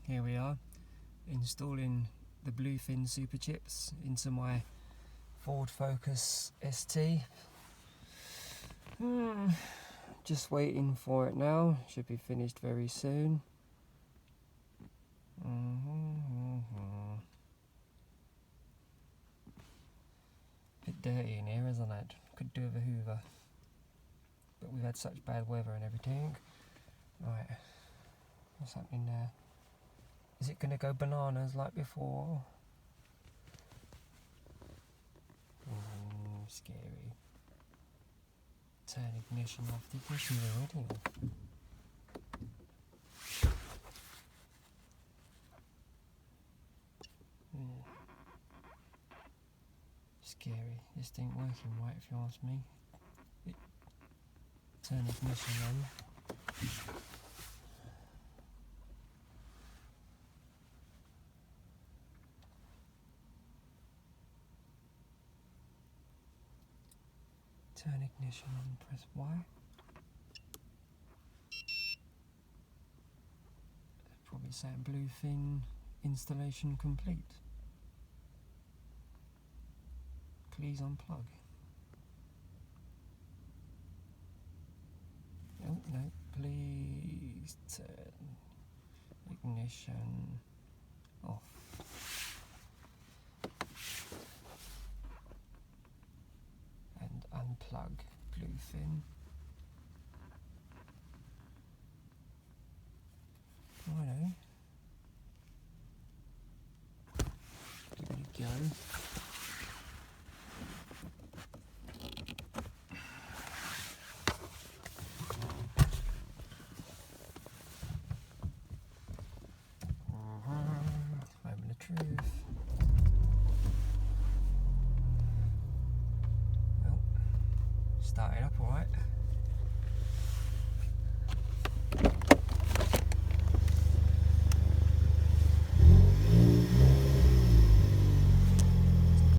Here we are, installing the Bluefin superchips into my Ford Focus ST. Just waiting for it now, should be finished very soon. Bit dirty in here, isn't it? Could do with a hoover. But we've had such bad weather and everything. Right, what's happening there? Is it going to go bananas like before? Scary. Turn ignition off. The ignition already. Scary. This ain't working right if you ask me. Turn ignition on. Turn ignition on, press Y. Probably saying Bluefin installation complete. Please unplug. Oh no, please turn ignition off. And unplug Bluefin. Righto. Give it a go. Moment of truth. Well, started up alright.